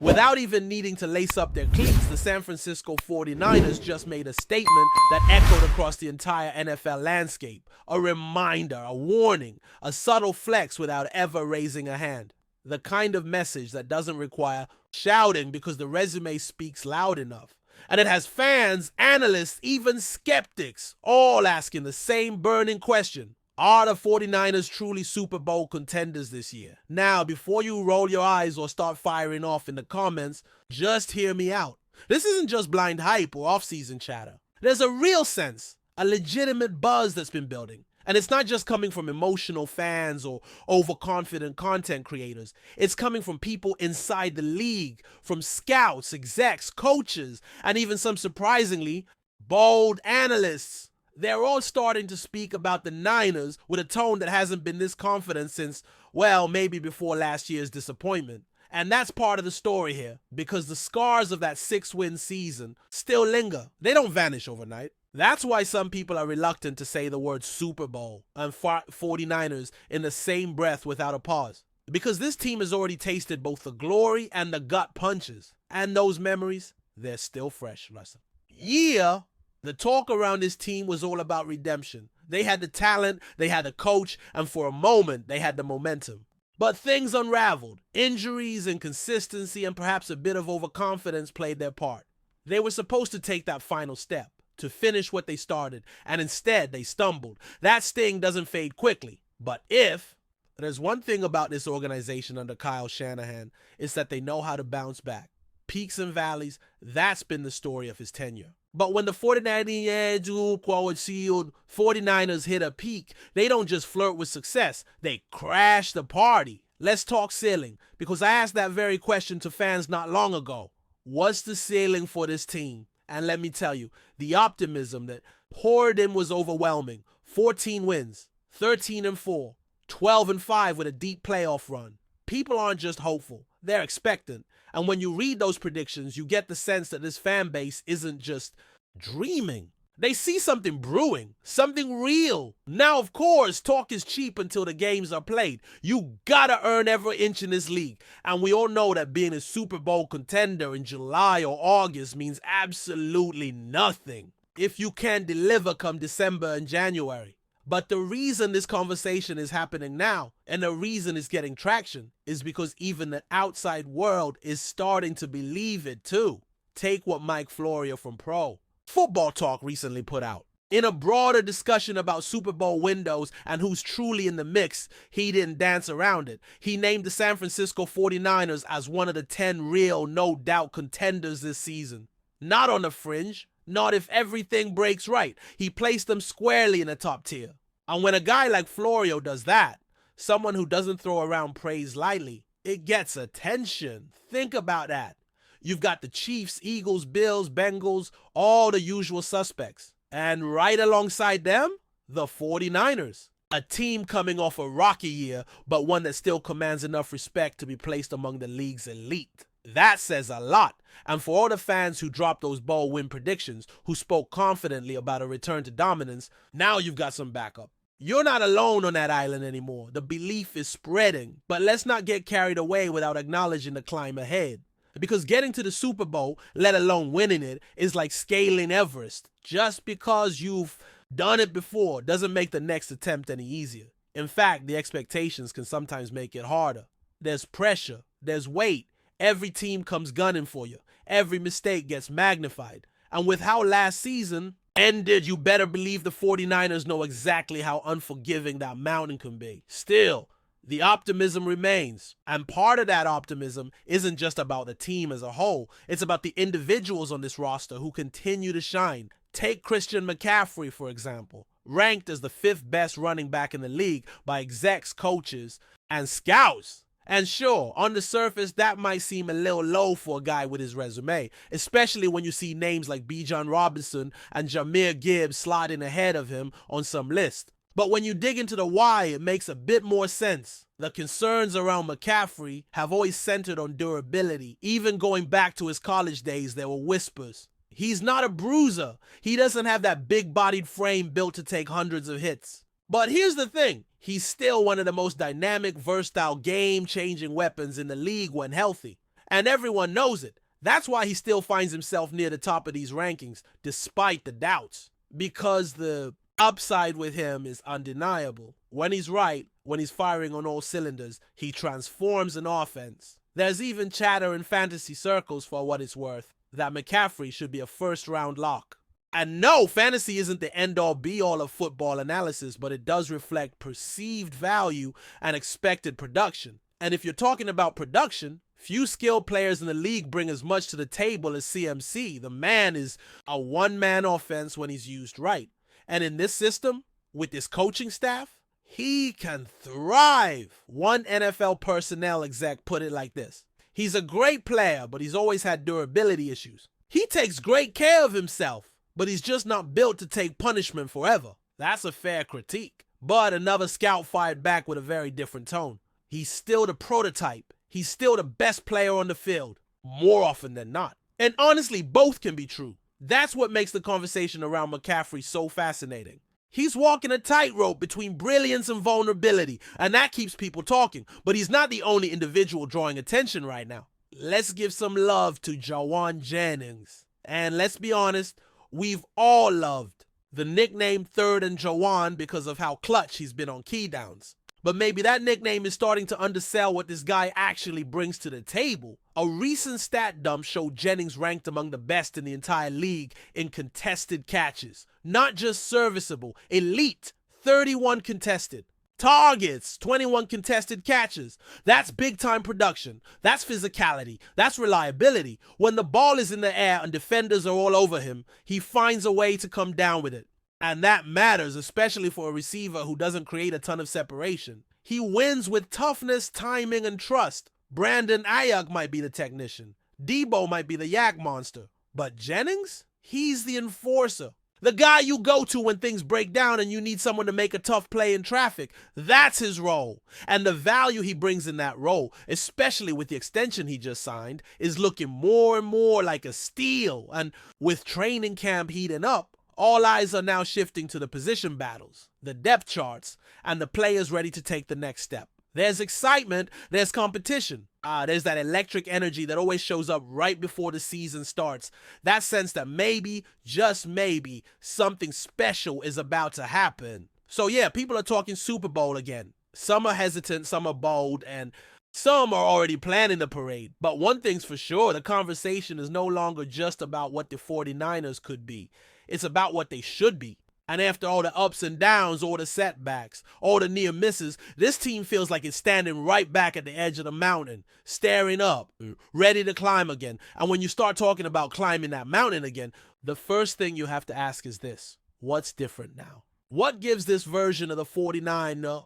Without even needing to lace up their cleats, the San Francisco 49ers just made a statement that echoed across the entire NFL landscape. A reminder, a warning, a subtle flex without ever raising a hand. The kind of message that doesn't require shouting because the resume speaks loud enough. And it has fans, analysts, even skeptics, all asking the same burning question. Are the 49ers truly Super Bowl contenders this year? Now, before you roll your eyes or start firing off in the comments, just hear me out. This isn't just blind hype or off-season chatter. There's a real sense, a legitimate buzz that's been building. And it's not just coming from emotional fans or overconfident content creators. It's coming from people inside the league, from scouts, execs, coaches, and even some surprisingly bold analysts. They're all starting to speak about the Niners with a tone that hasn't been this confident since, well, maybe before last year's disappointment. And that's part of the story here, because the scars of that 6-win season still linger. They don't vanish overnight. That's why some people are reluctant to say the word Super Bowl and 49ers in the same breath without a pause. Because this team has already tasted both the glory and the gut punches. And those memories, they're still fresh, Russell. Yeah, the talk around this team was all about redemption. They had the talent, they had the coach, and for a moment, they had the momentum. But things unraveled. Injuries, inconsistency, and perhaps a bit of overconfidence played their part. They were supposed to take that final step, to finish what they started, and instead they stumbled. That sting doesn't fade quickly. But if there's one thing about this organization under Kyle Shanahan, it's that they know how to bounce back. Peaks and valleys, that's been the story of his tenure. But when the 49ers hit a peak, they don't just flirt with success, they crash the party. Let's talk ceiling, because I asked that very question to fans not long ago. What's the ceiling for this team? And let me tell you, the optimism that poured in was overwhelming. 14 wins, 13-4, 12-5 with a deep playoff run. People aren't just hopeful, they're expectant. And when you read those predictions, you get the sense that this fan base isn't just dreaming. They see something brewing, something real. Now, of course, talk is cheap until the games are played. You gotta earn every inch in this league. And we all know that being a Super Bowl contender in July or August means absolutely nothing if you can't deliver come December and January. But the reason this conversation is happening now, and the reason it's getting traction, is because even the outside world is starting to believe it too. Take what Mike Florio from Pro Football Talk recently put out. In a broader discussion about Super Bowl windows and who's truly in the mix, he didn't dance around it. He named the San Francisco 49ers as one of the 10 real, no doubt contenders this season. Not on the fringe, not if everything breaks right. He placed them squarely in the top tier. And when a guy like Florio does that, someone who doesn't throw around praise lightly, it gets attention. Think about that. You've got the Chiefs, Eagles, Bills, Bengals, all the usual suspects. And right alongside them, the 49ers. A team coming off a rocky year, but one that still commands enough respect to be placed among the league's elite. That says a lot. And for all the fans who dropped those bold win predictions, who spoke confidently about a return to dominance, now you've got some backup. You're not alone on that island anymore. The belief is spreading. But let's not get carried away without acknowledging the climb ahead. Because getting to the Super Bowl, let alone winning it, is like scaling Everest. Just because you've done it before doesn't make the next attempt any easier. In fact, the expectations can sometimes make it harder. There's pressure. There's weight. Every team comes gunning for you. Every mistake gets magnified. And with how last season ended, you better believe the 49ers know exactly how unforgiving that mountain can be. Still, the optimism remains. And part of that optimism isn't just about the team as a whole. It's about the individuals on this roster who continue to shine. Take Christian McCaffrey, for example. Ranked as the 5th best running back in the league by execs, coaches, and scouts. And sure, on the surface, that might seem a little low for a guy with his resume, especially when you see names like Bijan Robinson and Jahmyr Gibbs sliding ahead of him on some list. But when you dig into the why, it makes a bit more sense. The concerns around McCaffrey have always centered on durability. Even going back to his college days, there were whispers. He's not a bruiser. He doesn't have that big-bodied frame built to take hundreds of hits. But here's the thing. He's still one of the most dynamic, versatile, game-changing weapons in the league when healthy. And everyone knows it. That's why he still finds himself near the top of these rankings, despite the doubts. Because the upside with him is undeniable. When he's right, when he's firing on all cylinders, he transforms an offense. There's even chatter in fantasy circles, for what it's worth, that McCaffrey should be a first-round lock. And no, fantasy isn't the end-all be-all of football analysis, but it does reflect perceived value and expected production. And if you're talking about production, few skilled players in the league bring as much to the table as CMC. The man is a one-man offense when he's used right. And in this system, with this coaching staff, he can thrive. One NFL personnel exec put it like this: he's a great player, but he's always had durability issues. He takes great care of himself, but he's just not built to take punishment forever. That's a fair critique. But another scout fired back with a very different tone. He's still the prototype. He's still the best player on the field, more often than not. And honestly, both can be true. That's what makes the conversation around McCaffrey so fascinating. He's walking a tightrope between brilliance and vulnerability, and that keeps people talking. But he's not the only individual drawing attention right now. Let's give some love to Jauan Jennings. And let's be honest, we've all loved the nickname Third and Jauan because of how clutch he's been on key downs. But maybe that nickname is starting to undersell what this guy actually brings to the table. A recent stat dump showed Jennings ranked among the best in the entire league in contested catches. Not just serviceable, elite, 31 contested. Targets, 21 contested catches. That's big-time production. That's physicality. That's reliability. When the ball is in the air and defenders are all over him, he finds a way to come down with it. And that matters, especially for a receiver who doesn't create a ton of separation. He wins with toughness, timing, and trust. Brandon Ayuk might be the technician. Debo might be the yak monster. But Jennings? He's the enforcer. The guy you go to when things break down and you need someone to make a tough play in traffic. That's his role. And the value he brings in that role, especially with the extension he just signed, is looking more and more like a steal. And with training camp heating up, all eyes are now shifting to the position battles, the depth charts, and the players ready to take the next step. There's excitement, there's competition. There's that electric energy that always shows up right before the season starts. That sense that maybe, just maybe, something special is about to happen. So yeah, people are talking Super Bowl again. Some are hesitant, some are bold, and some are already planning the parade. But one thing's for sure, the conversation is no longer just about what the 49ers could be. It's about what they should be. And after all the ups and downs, all the setbacks, all the near misses, this team feels like it's standing right back at the edge of the mountain, staring up, ready to climb again. And when you start talking about climbing that mountain again, the first thing you have to ask is this: what's different now? What gives this version of the 49ers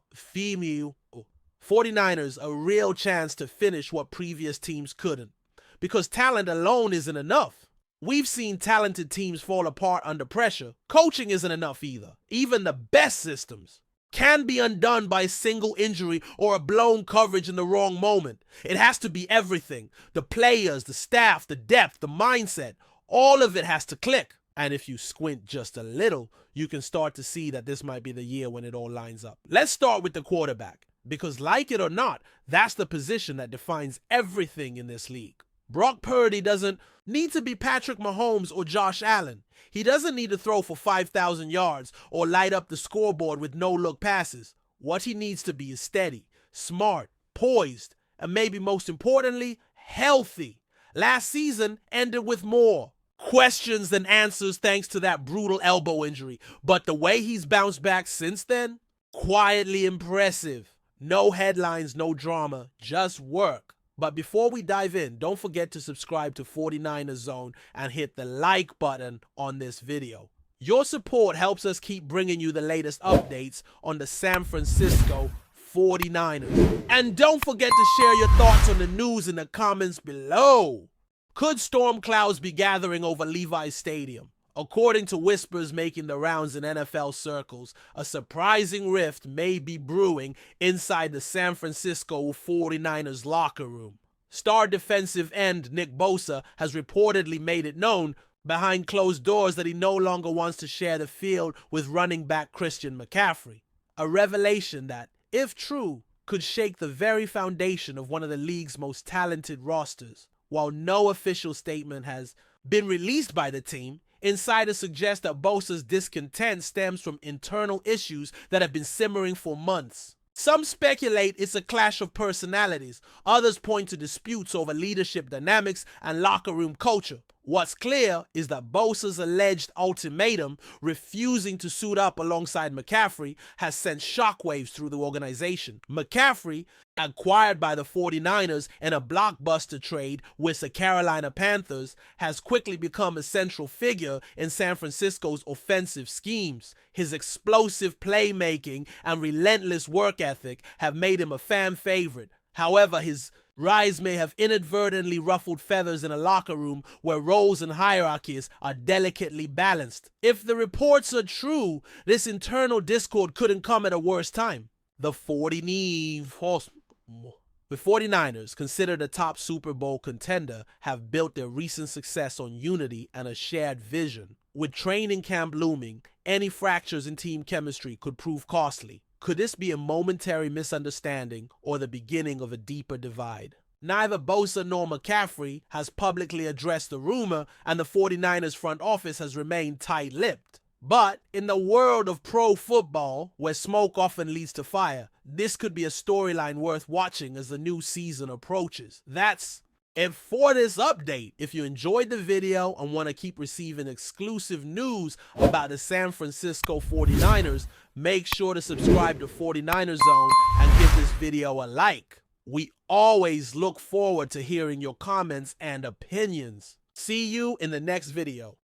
a real chance to finish what previous teams couldn't? Because talent alone isn't enough. We've seen talented teams fall apart under pressure. Coaching isn't enough either. Even the best systems can be undone by a single injury or a blown coverage in the wrong moment. It has to be everything. The players, the staff, the depth, the mindset, all of it has to click. And if you squint just a little, you can start to see that this might be the year when it all lines up. Let's start with the quarterback, because like it or not, that's the position that defines everything in this league. Brock Purdy doesn't need to be Patrick Mahomes or Josh Allen. He doesn't need to throw for 5,000 yards or light up the scoreboard with no-look passes. What he needs to be is steady, smart, poised, and maybe most importantly, healthy. Last season ended with more questions than answers thanks to that brutal elbow injury. But the way he's bounced back since then, quietly impressive. No headlines, no drama, just work. But before we dive in, don't forget to subscribe to 49ers Zone and hit the like button on this video. Your support helps us keep bringing you the latest updates on the San Francisco 49ers. And don't forget to share your thoughts on the news in the comments below. Could storm clouds be gathering over Levi's Stadium? According to whispers making the rounds in NFL circles, a surprising rift may be brewing inside the San Francisco 49ers locker room. Star defensive end Nick BOSA has reportedly made it known behind closed doors that he no longer wants to share the field with running back Christian McCaffrey. A revelation that, if true, could shake the very foundation of one of the league's most talented rosters. While no official statement has been released by the team, insiders suggest that BOSA's discontent stems from internal issues that have been simmering for months. Some speculate it's a clash of personalities. Others point to disputes over leadership dynamics and locker room culture. What's clear is that BOSA's alleged ultimatum, refusing to suit up alongside McCaffrey, has sent shockwaves through the organization. McCaffrey, acquired by the 49ers in a blockbuster trade with the Carolina Panthers, has quickly become a central figure in San Francisco's offensive schemes. His explosive playmaking and relentless work ethic have made him a fan favorite. However, his rise may have inadvertently ruffled feathers in a locker room where roles and hierarchies are delicately balanced. If the reports are true, this internal discord couldn't come at a worse time. The 49ers, considered a top Super Bowl contender, have built their recent success on unity and a shared vision. With training camp looming, any fractures in team chemistry could prove costly. Could this be a momentary misunderstanding or the beginning of a deeper divide? Neither BOSA nor McCaffrey has publicly addressed the rumor, and the 49ers front office has remained tight-lipped. But in the world of pro football, where smoke often leads to fire, this could be a storyline worth watching as the new season approaches. That's it for this update. If you enjoyed the video and want to keep receiving exclusive news about the San Francisco 49ers, make sure to subscribe to 49ers Zone and give this video a like. We always look forward to hearing your comments and opinions. See you in the next video.